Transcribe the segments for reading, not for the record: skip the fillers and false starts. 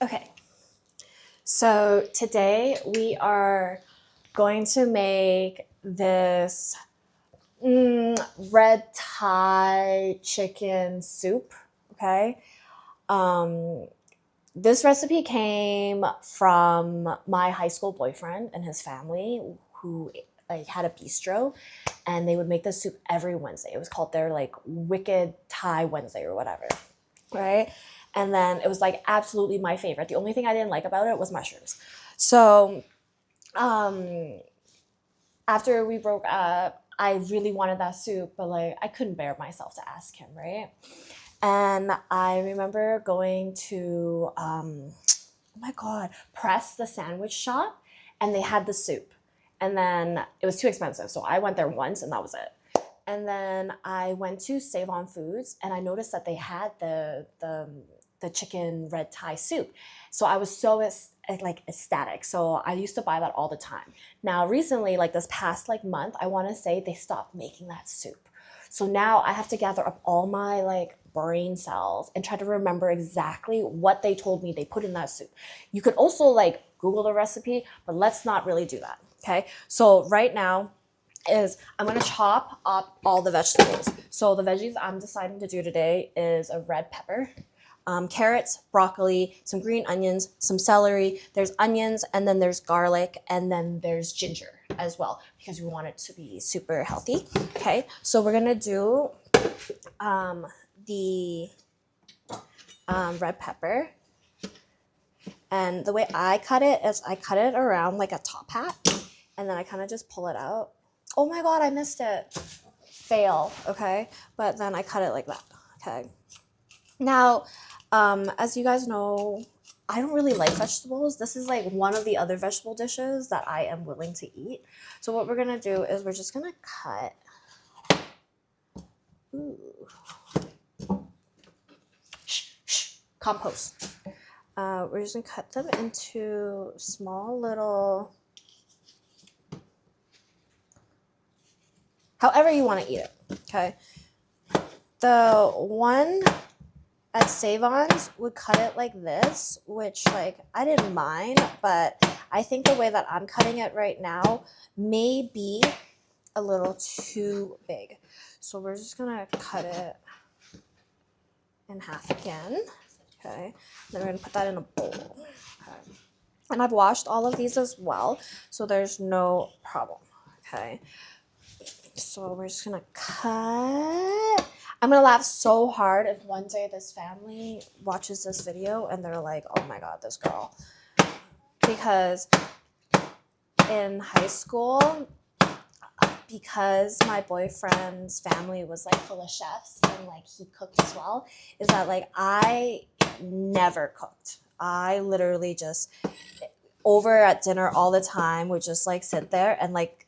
Okay, so today we are going to make this red Thai chicken soup. Okay, um, this recipe came from my high school boyfriend and his family, who like had a bistro, and they would make this soup every Wednesday. It was called their like Wicked Thai Wednesday or whatever, right? And then it was like absolutely my favorite. The only thing I didn't like about it was mushrooms. So um, after we broke up, I really wanted that soup, but like I couldn't bear myself to ask him, right? And I remember going to oh my god, Press the sandwich shop, and they had the soup. And then it was too expensive, so I went there once and that was it. And then I went to Save On Foods and I noticed that they had the chicken red Thai soup. So I was so like ecstatic. So I used to buy that all the time. Now recently, like this past like month, I want to say they stopped making that soup. So now I have to gather up all my like brain cells and try to remember exactly what they told me they put in that soup. You could also like Google the recipe, but let's not really do that. Okay. So right now is I'm gonna chop up all the vegetables. So the veggies I'm deciding to do today is a red pepper, carrots, broccoli, some green onions, some celery. There's onions, and then there's garlic, and then there's ginger as well because we want it to be super healthy. Okay, so we're gonna do the red pepper, and the way I cut it is I cut it around like a top hat, and then I kind of just pull it out. Oh my god, I missed it. Fail. Okay, but then I cut it like that. Okay. Now, as you guys know, I don't really like vegetables. This is like one of the other vegetable dishes that I am willing to eat. So what we're gonna do is we're just gonna cut. Ooh. Shh, compost. We're just gonna cut them into small little, however you want to eat it. Okay. The one at Save-On's would cut it like this, which like I didn't mind, but I think the way that I'm cutting it right now may be a little too big. So we're just gonna cut it in half again. Okay, then we're gonna put that in a bowl. Okay. And I've washed all of these as well, so there's no problem. Okay, so we're just gonna cut. I'm gonna laugh so hard if one day this family watches this video and they're like, oh my god, this girl. Because in high school, because my boyfriend's family was like full of chefs and like he cooked as well, is that like I never cooked. I literally just over at dinner all the time would just like sit there and like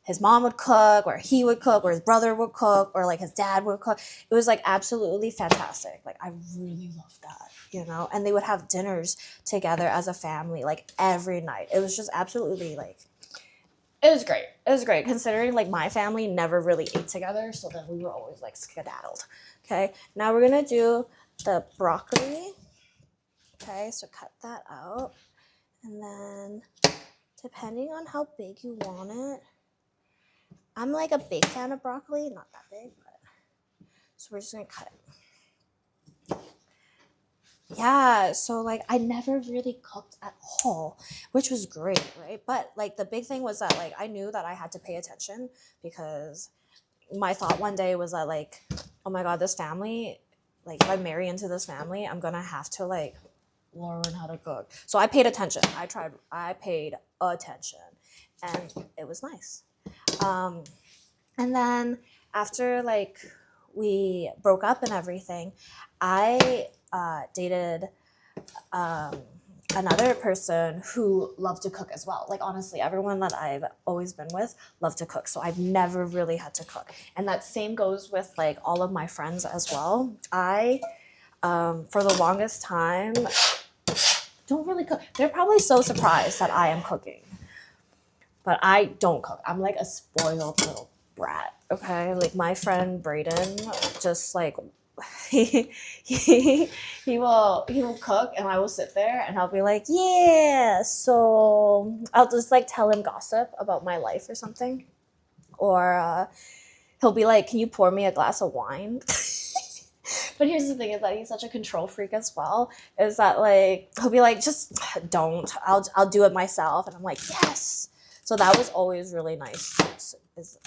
his mom would cook or he would cook or his brother would cook or like his dad would cook. It was like absolutely fantastic. Like I really loved that, you know, and they would have dinners together as a family like every night. It was just absolutely like, it was great. It was great considering like my family never really ate together. So then we were always like skedaddled. Okay. Now we're going to do the broccoli. Okay. So cut that out. And then depending on how big you want it, I'm like a big fan of broccoli, not that big, but so we're just gonna cut it. Yeah, so like I never really cooked at all, which was great, right? But like the big thing was that like I knew that I had to pay attention because my thought one day was that like, oh my god, this family, like if I marry into this family, I'm gonna have to like learn how to cook. So I paid attention. I paid attention, and it was nice. And then after like we broke up and everything, I dated another person who loved to cook as well. Like honestly, everyone that I've always been with loved to cook, so I've never really had to cook. And that same goes with like all of my friends as well. I for the longest time don't really cook. They're probably so surprised that I am cooking. But I don't cook. I'm like a spoiled little brat, okay? Like my friend Brayden just like he will cook, and I will sit there and I'll be like, yeah, so I'll just like tell him gossip about my life or something, or he'll be like, can you pour me a glass of wine? But here's the thing, is that he's such a control freak as well, is that like he'll be like, just don't, I'll do it myself, and I'm like, yes. So that was always really nice.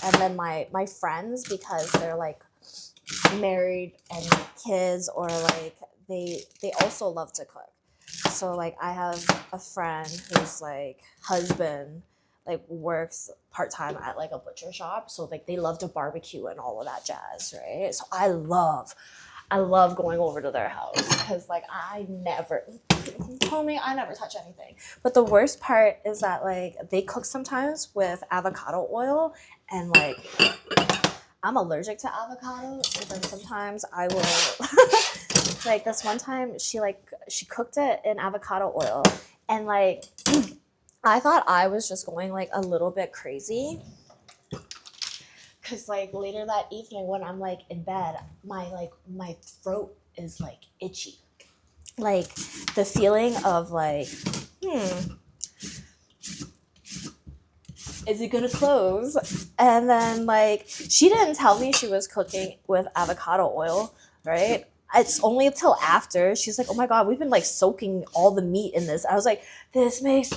And then my friends, because they're like married and kids, or like they also love to cook. So like I have a friend whose like husband like works part-time at like a butcher shop, so like they love to barbecue and all of that jazz, right? So I love going over to their house, because like I never touch anything. But the worst part is that like they cook sometimes with avocado oil, and like I'm allergic to avocado, so then sometimes I will like this one time she cooked it in avocado oil, and like I thought I was just going like a little bit crazy, because like later that evening when I'm like in bed, my throat is like itchy, like the feeling of like is it gonna close? And then like she didn't tell me she was cooking with avocado oil, right? It's only until after she's like, oh my god, we've been like soaking all the meat in this. I was like, this makes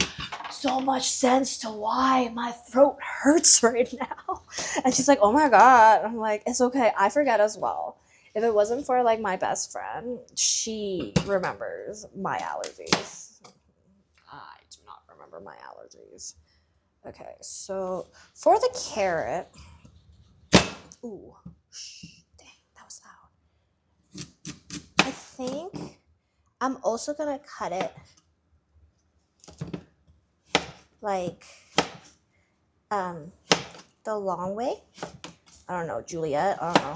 so much sense to why my throat hurts right now. And she's like, oh my god. I'm like, it's okay, I forget as well. If it wasn't for like my best friend, she remembers my allergies. I do not remember my allergies. Okay, so for the carrot, ooh, dang, that was loud. I think I'm also gonna cut it like the long way. I don't know, Juliet, I don't know.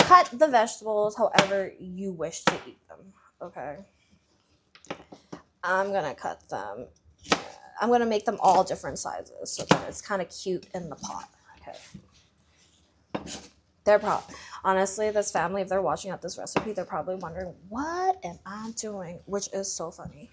Cut the vegetables however you wish to eat them, okay? I'm gonna cut them. I'm gonna make them all different sizes so that it's kind of cute in the pot, okay? They're honestly, this family, if they're watching out this recipe, they're probably wondering, what am I doing? Which is so funny.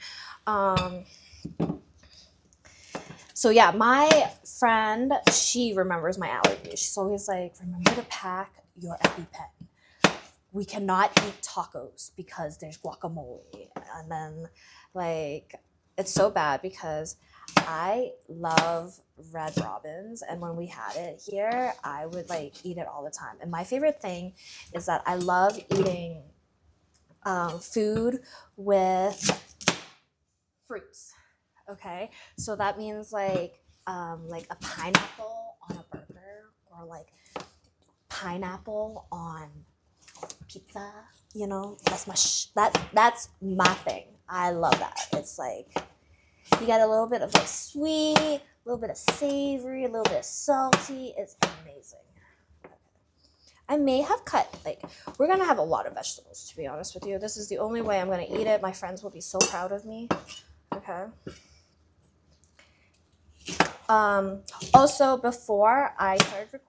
So yeah, my friend, she remembers my allergies. She's always like, remember to pack your EpiPen. We cannot eat tacos because there's guacamole. And then like, it's so bad because I love Red Robins, and when we had it here, I would like eat it all the time. And my favorite thing is that I love eating food with fruits. Okay, so that means like a pineapple on a burger, or like pineapple on pizza. You know, that's that's my thing. I love that. It's like you got a little bit of like sweet, a little bit of savory, a little bit of salty. It's amazing. I may have cut, like, we're going to have a lot of vegetables, to be honest with you. This is the only way I'm going to eat it. My friends will be so proud of me. Okay. Also, before I started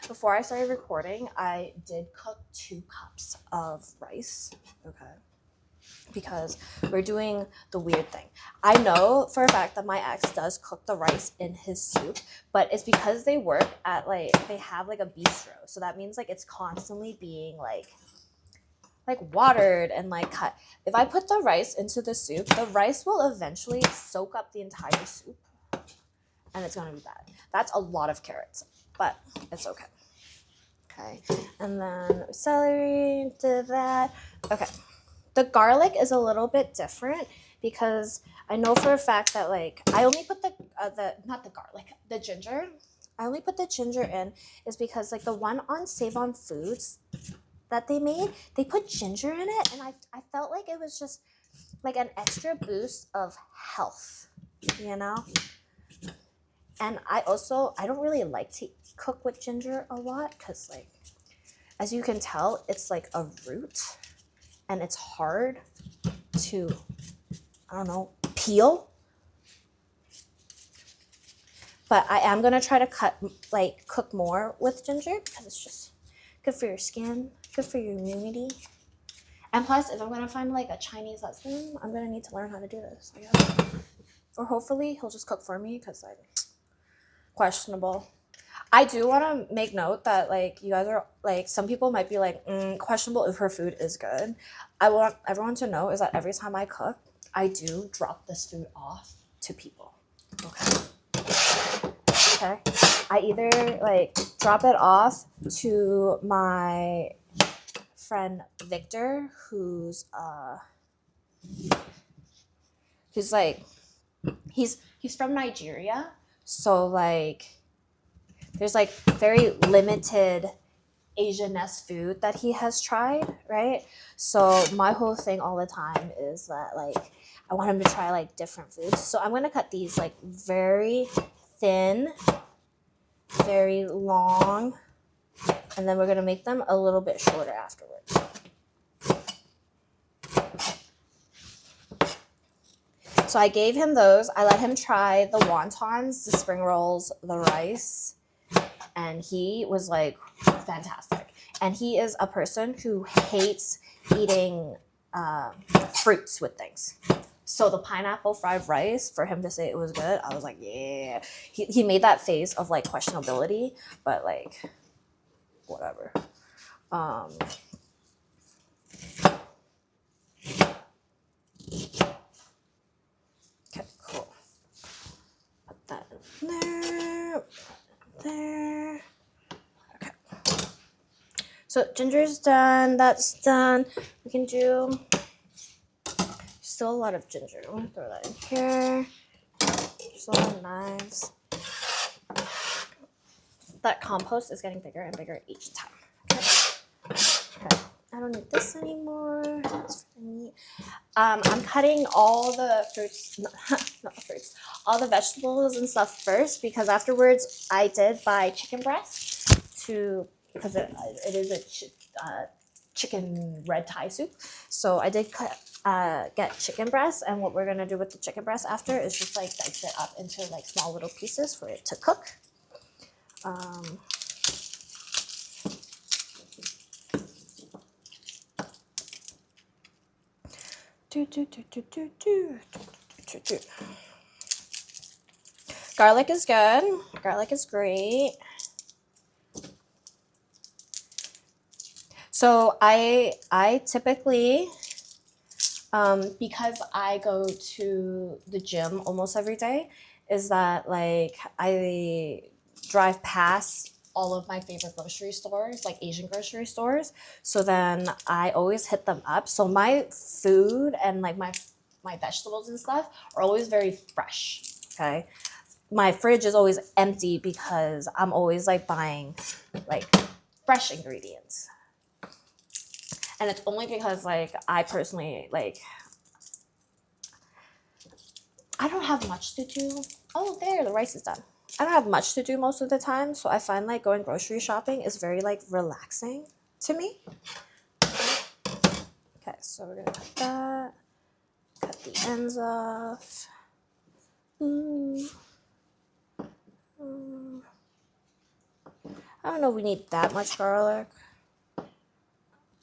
before I started recording, I did cook 2 cups of rice. Okay. Because we're doing the weird thing. I know for a fact that my ex does cook the rice in his soup, but it's because they work at like, they have like a bistro. So that means like it's constantly being like watered and like cut. If I put the rice into the soup, the rice will eventually soak up the entire soup, and it's gonna be bad. That's a lot of carrots, but it's okay. Okay, and then celery, did that. Okay. The garlic is a little bit different because I know for a fact that like I only put the ginger. I only put the ginger in is because like the one on Save on Foods that they made, they put ginger in it, and I felt like it was just like an extra boost of health, you know? And I don't really like to cook with ginger a lot because like, as you can tell, it's like a root. And it's hard to, I don't know, peel. But I am gonna try to cook more with ginger because it's just good for your skin, good for your immunity. And plus, if I'm gonna find like a Chinese husband, I'm gonna need to learn how to do this, I guess. Or hopefully he'll just cook for me because like questionable. I do want to make note that like you guys are like some people might be like questionable if her food is good. I want everyone to know is that every time I cook, I do drop this food off to people. Okay. Okay. I either like drop it off to my friend Victor, who's like he's from Nigeria, so like there's like very limited Asian-esque food that he has tried, right? So my whole thing all the time is that like I want him to try like different foods. So I'm gonna cut these like very thin, very long, and then we're gonna make them a little bit shorter afterwards. So I gave him those. I let him try the wontons, the spring rolls, the rice, and he was like fantastic. And he is a person who hates eating fruits with things. So the pineapple fried rice, for him to say it was good, I was like, yeah. He made that face of like questionability, but like whatever. Okay, cool. Put that in there. There. Okay. So ginger's done. That's done. We can do still a lot of ginger. I'm gonna throw that in here. There's a lot of knives. That compost is getting bigger and bigger each time. Okay. Okay. I don't need this anymore. That's for the meat. I'm cutting all the fruits, not the fruits, all the vegetables and stuff first because afterwards I did buy chicken breast because it is a chicken red Thai soup. So I did get chicken breast, and what we're gonna do with the chicken breast after is just like dice it up into like small little pieces for it to cook. Garlic is good. Garlic is great. So I typically, because I go to the gym almost every day, is that like I drive past all of my favorite grocery stores, like Asian grocery stores. So then I always hit them up. So my food and like my vegetables and stuff are always very fresh. Okay. My fridge is always empty because I'm always like buying like fresh ingredients. And it's only because like I personally like I don't have much to do. Oh, there, the rice is done. I don't have much to do most of the time, so I find like going grocery shopping is very like relaxing to me. Okay, so we're gonna cut that. Cut the ends off. I don't know if we need that much garlic,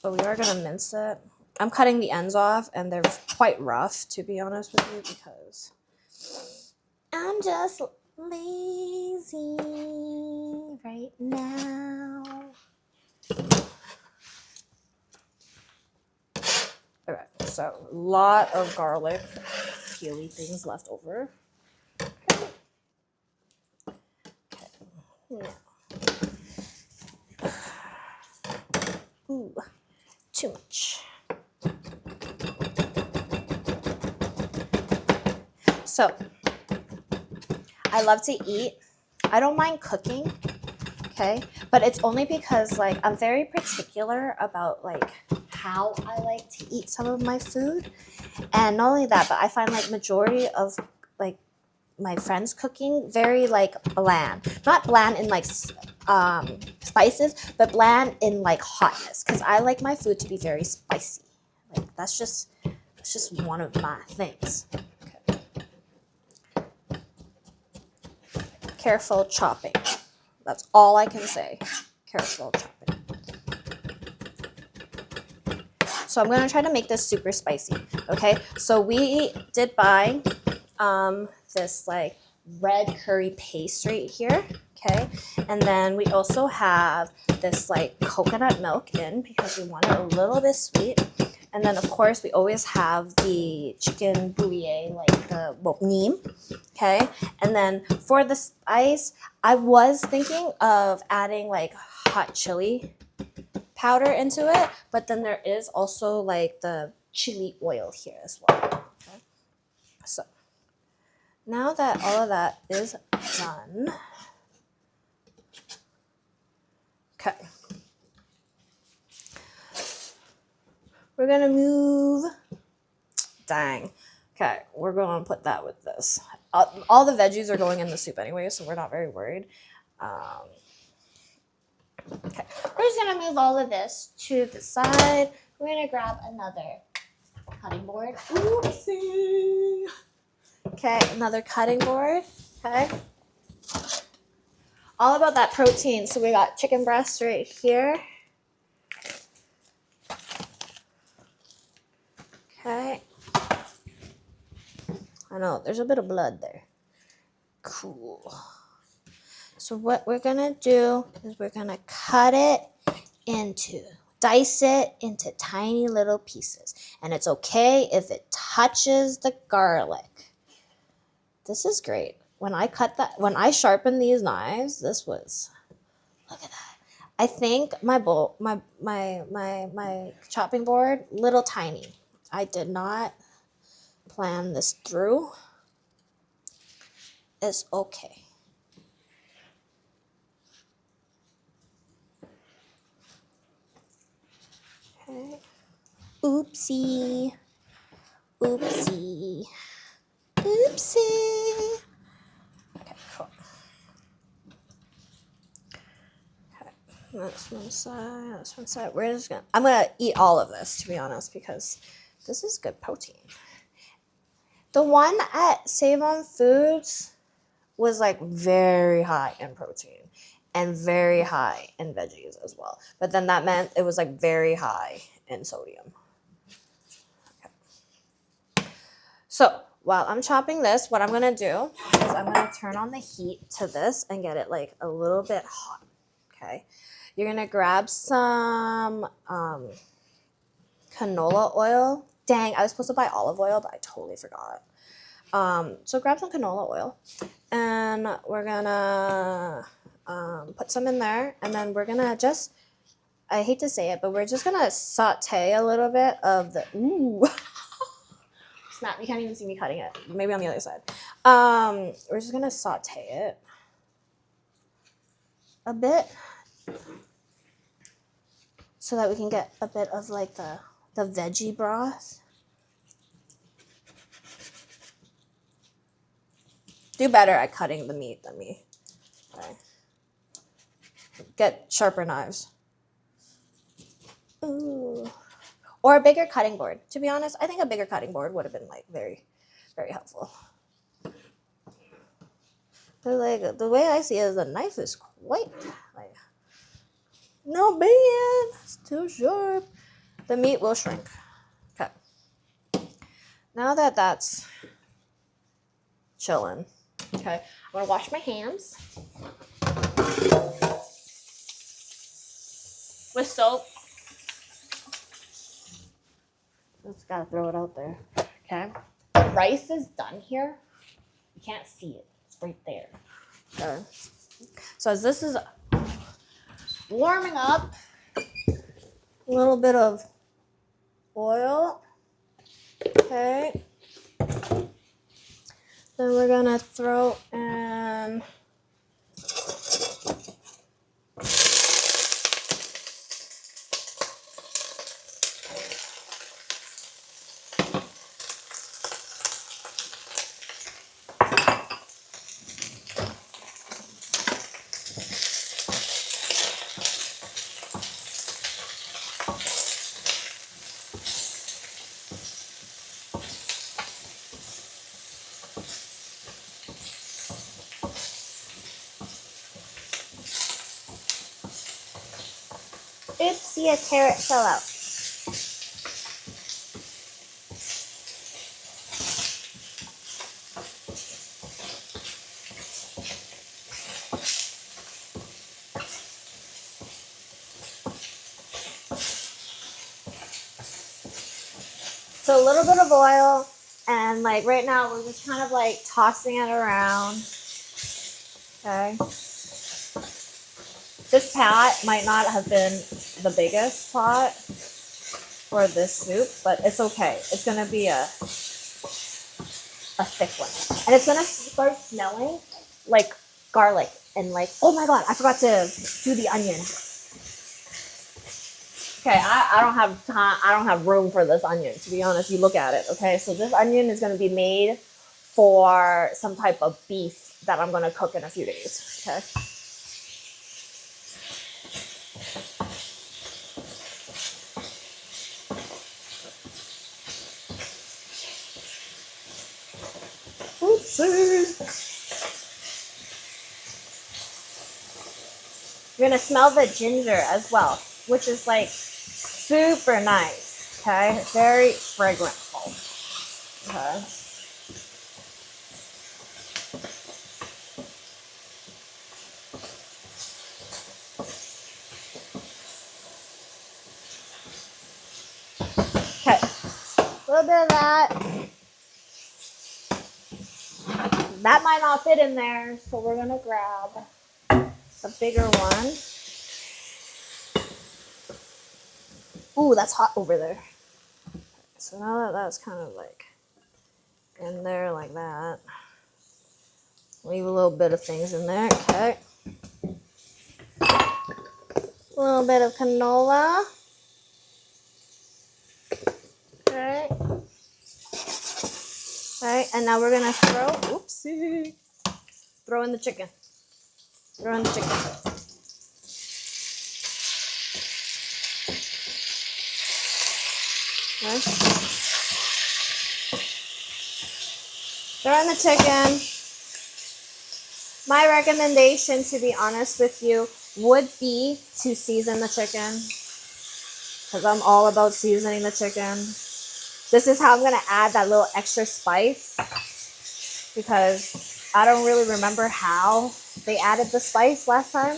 but we are gonna mince it. I'm cutting the ends off, and they're quite rough, to be honest with you, because I'm just lazy right now. Okay, so a lot of garlic, peely things left over. Okay. Now. Ooh, too much. So, I love to eat. I don't mind cooking, okay? But it's only because like I'm very particular about like how I like to eat some of my food. And not only that, but I find like majority of like my friends cooking very like bland. Not bland in like spices, but bland in like hotness, because I like my food to be very spicy. Like that's just one of my things. Okay. careful chopping. That's all I can say. Careful chopping. So I'm gonna try to make this super spicy. Okay, so we did buy this like red curry paste right here. Okay, and then we also have this like coconut milk in because we want it a little bit sweet. And then of course we always have the chicken bouillon, like the neem. Okay, and then for the spice, I was thinking of adding like hot chili powder into it, but then there is also like the chili oil here as well. Okay. So now that all of that is done, okay, we're gonna move. Dang. Okay, we're going to put that with this. All the veggies are going in the soup anyway, so we're not very worried. Okay, we're just going to move all of this to the side. We're going to grab another cutting board. Oopsie. Okay, another cutting board. Okay. All about that protein. So we got chicken breast right here. Okay. I know, there's a bit of blood there. Cool. So what we're going to do is we're going to dice it into tiny little pieces. And it's okay if it touches the garlic. This is great. When I sharpened these knives, look at that. I think my chopping board, little tiny. I did not plan this through. It's okay. Okay. Oopsie. Oopsie. Oopsie. Okay, cool. Okay, that's one side, that's one side. I'm gonna eat all of this, to be honest, because this is good protein. The one at Save On Foods was like very high in protein and very high in veggies as well. But then that meant it was like very high in sodium. Okay. So while I'm chopping this, what I'm going to do is I'm going to turn on the heat to this and get it like a little bit hot. Okay. You're going to grab some canola oil. Dang, I was supposed to buy olive oil, but I totally forgot. So grab some canola oil and we're gonna put some in there, and then we're gonna just, I hate to say it, but we're just gonna saute a little bit of the, snap, you can't even see me cutting it. Maybe on the other side. We're just gonna saute it a bit so that we can get a bit of like the veggie broth. Do better at cutting the meat than me. Okay. Get sharper knives. Ooh. Or a bigger cutting board. To be honest, I think a bigger cutting board would have been like very, very helpful. But like the way I see it is the knife is quite like not bad. It's too sharp. The meat will shrink. Okay. Now that that's chilling. Okay, I'm gonna wash my hands with soap. Just gotta throw it out there. Okay, the rice is done here. You can't see it, it's right there. Okay. So as this is warming up, a little bit of oil. Okay. Then we're gonna throw in Oopsie, a carrot fell out. So a little bit of oil, and like right now we're just kind of like tossing it around. Okay. This pot might not have been the biggest pot for this soup, but it's okay. It's gonna be a thick one, and it's gonna start smelling like garlic and like, oh my god, I forgot to do the onion. Okay, I don't have time. I don't have room for this onion, to be honest. You look at it. Okay, so this onion is gonna be made for some type of beef that I'm gonna cook in a few days. Okay. Oopsie. You're gonna smell the ginger as well, which is like super nice. Okay, very fragrantful. Okay. Okay, a little bit of that. That might not fit in there, so we're gonna grab a bigger one. Ooh, that's hot over there. So now that that's kind of like in there like that, leave a little bit of things in there. Okay. A little bit of canola. Okay. Okay, and now we're gonna throw in the chicken. Throw in the chicken. Okay. Throw in the chicken. My recommendation, to be honest with you, would be to season the chicken, because I'm all about seasoning the chicken. This is how I'm gonna add that little extra spice, because I don't really remember how they added the spice last time,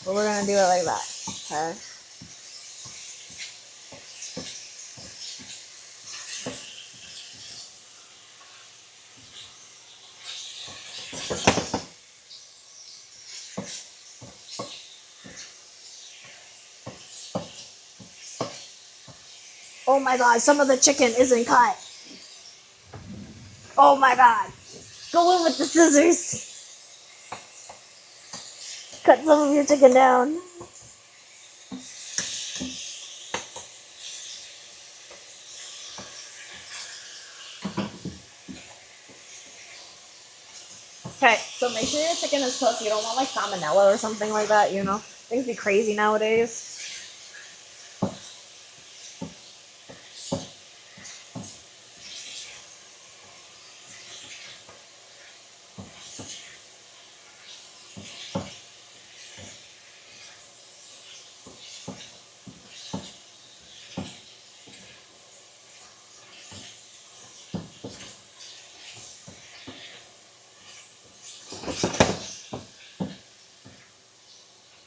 but we're gonna do it like that. Okay. Oh my god, some of the chicken isn't cut. Oh my god. Go in with the scissors. Cut some of your chicken down. Okay, so make sure your chicken is cooked. You don't want like salmonella or something like that, you know? Things be crazy nowadays.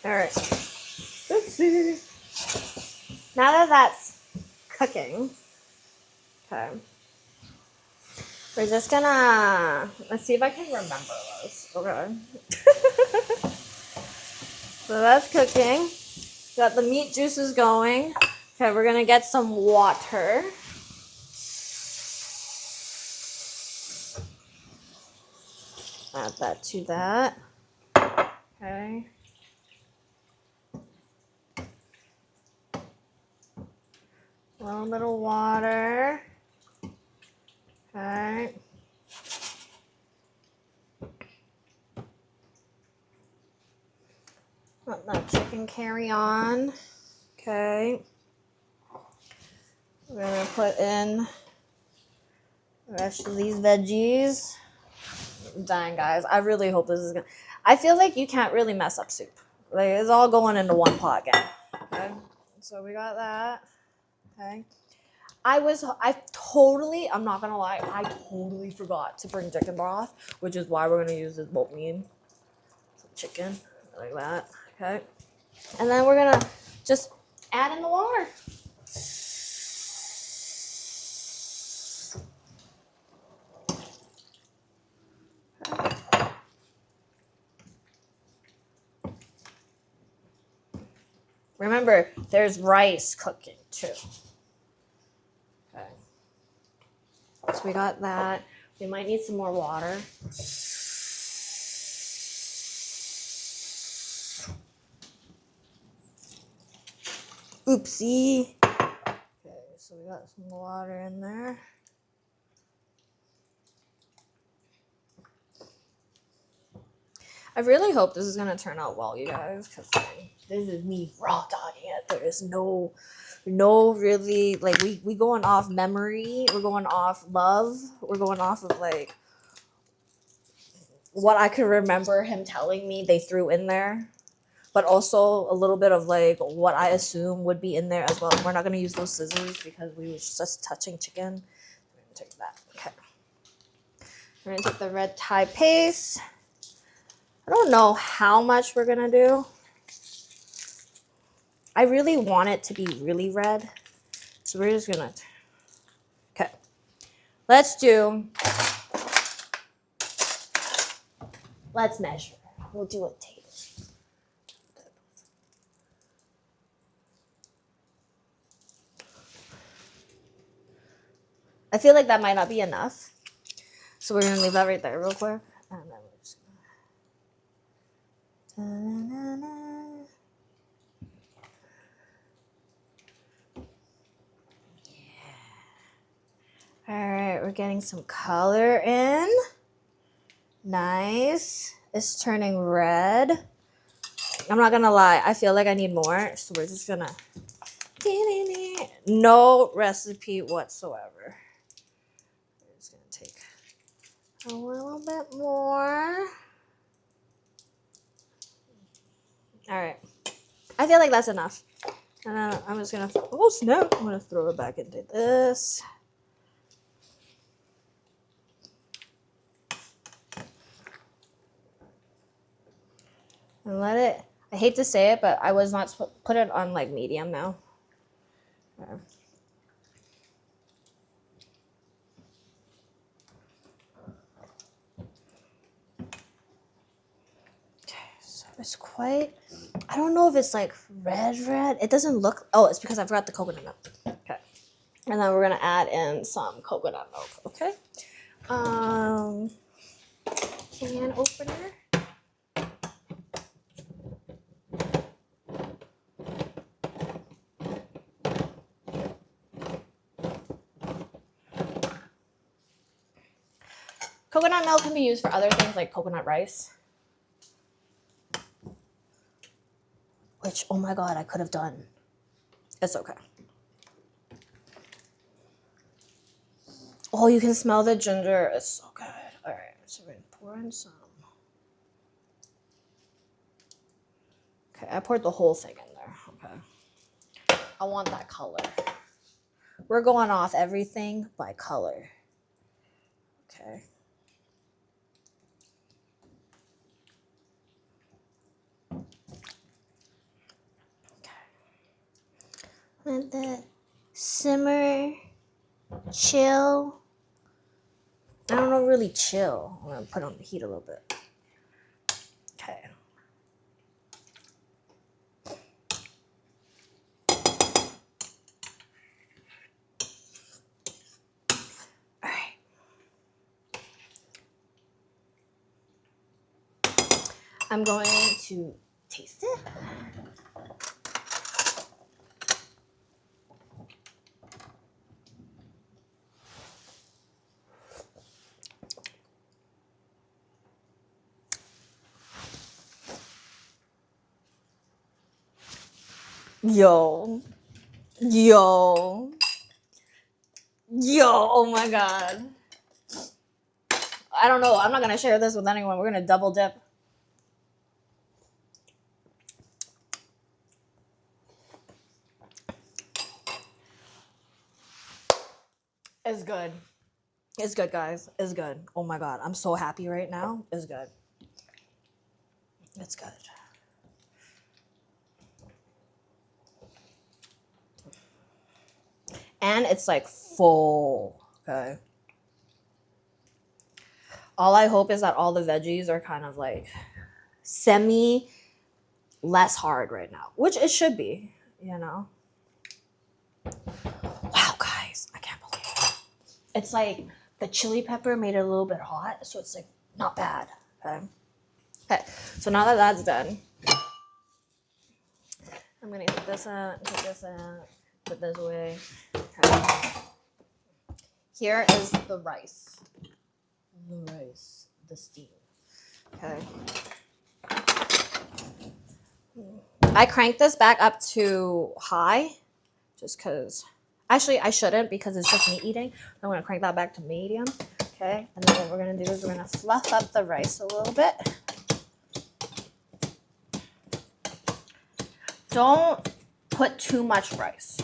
Alright. Oopsie. Now that that's cooking, okay, we're just gonna, let's see if I can remember this. Okay. So that's cooking. Got the meat juices going. Okay, we're gonna get some water. Add that to that. Okay. A little bit of water. Okay. Let that chicken carry on. Okay. We're gonna put in the rest of these veggies. I'm dying, guys. I really hope this is gonna. I feel like you can't really mess up soup. Like, it's all going into one pot again. Okay, so we got that. Okay. I'm not gonna lie, I totally forgot to bring chicken broth, which is why we're gonna use this boat meat. Some chicken, like that. Okay. And then we're gonna just add in the water. Remember, there's rice cooking too. Okay. So we got that. We might need some more water. Oopsie. Okay, so we got some water in there. I really hope this is gonna turn out well, you guys, because this is me raw dogging it. There is no really, like, we going off memory, we're going off love, we're going off of like what I could remember him telling me they threw in there, but also a little bit of like what I assume would be in there as well. We're not gonna use those scissors because we were just touching chicken. We're gonna take that. Okay. We're gonna take the red Thai paste. I don't know how much we're gonna do. I really want it to be really red. So we're just gonna, okay. Let's measure. We'll do a taste. I feel like that might not be enough. So we're gonna leave that right there real quick. And then we're just gonna... All right, we're getting some color in. Nice. It's turning red. I'm not gonna lie, I feel like I need more, so we're just gonna... No recipe whatsoever. We're just gonna take a little bit more. All right. I feel like that's enough. And then I'm just gonna... Oh, snap. I'm gonna throw it back into this. And let it, I hate to say it, but I was not put it on like medium now. Okay, so it's quite, I don't know if it's like red. It doesn't look, oh, it's because I forgot the coconut milk. Okay. And then we're gonna add in some coconut milk, okay? Can opener. Coconut milk can be used for other things like coconut rice. Which, oh my God, I could have done. It's okay. Oh, you can smell the ginger. It's so good. All right, so we're gonna pour in some. Okay, I poured the whole thing in there. Okay. I want that color. We're going off everything by color. Okay. Let that simmer, chill. I don't know, really chill. I'm gonna put on the heat a little bit. Okay. All right. I'm going to taste it. Yo, oh my God. I don't know. I'm not going to share this with anyone. We're going to double dip. It's good. It's good, guys. It's good. Oh my god, I'm so happy right now. It's good. It's good. And it's like full. Okay. All I hope is that all the veggies are kind of like semi less hard right now, which it should be, you know. Wow, guys, I can't believe it. It's like the chili pepper made it a little bit hot, so it's like not bad. Okay. Okay. So now that that's done, I'm gonna take this out, take this out, put this away. Okay. Here is the rice. The rice, the steam. Okay. I cranked this back up to high just because, actually I shouldn't because it's just me eating. I'm going to crank that back to medium. Okay. And then what we're going to do is we're going to fluff up the rice a little bit. Don't put too much rice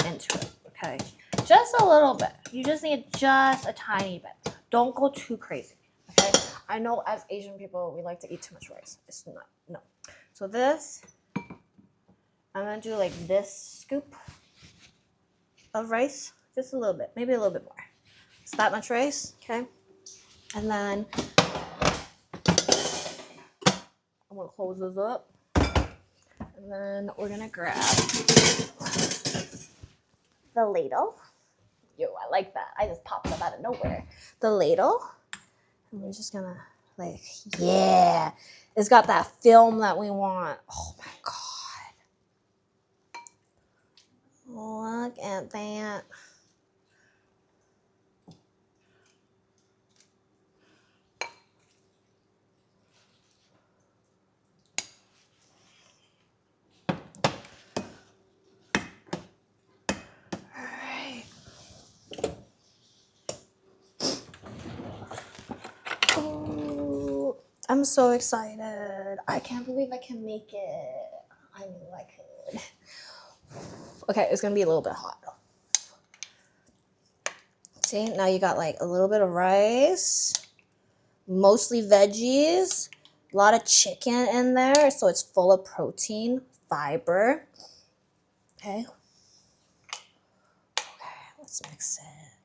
into it. Okay. Just a little bit. You just need just a tiny bit. Don't go too crazy. Okay. I know as Asian people, we like to eat too much rice. It's not. No. So this, I'm going to do like this scoop of rice. Just a little bit. Maybe a little bit more. It's that much rice. Okay. And then I'm going to close this up. And then we're going to grab the ladle. Yo, I like that. I just popped up out of nowhere. The ladle. And we're just going to like, yeah. It's got that film that we want. Oh my God. Look at that. Alright. Oh, I'm so excited. I can't believe I can make it. I knew I could. Okay, it's gonna be a little bit hot. See, now you got like a little bit of rice, mostly veggies, a lot of chicken in there, so it's full of protein, fiber. Okay. Okay, let's mix it.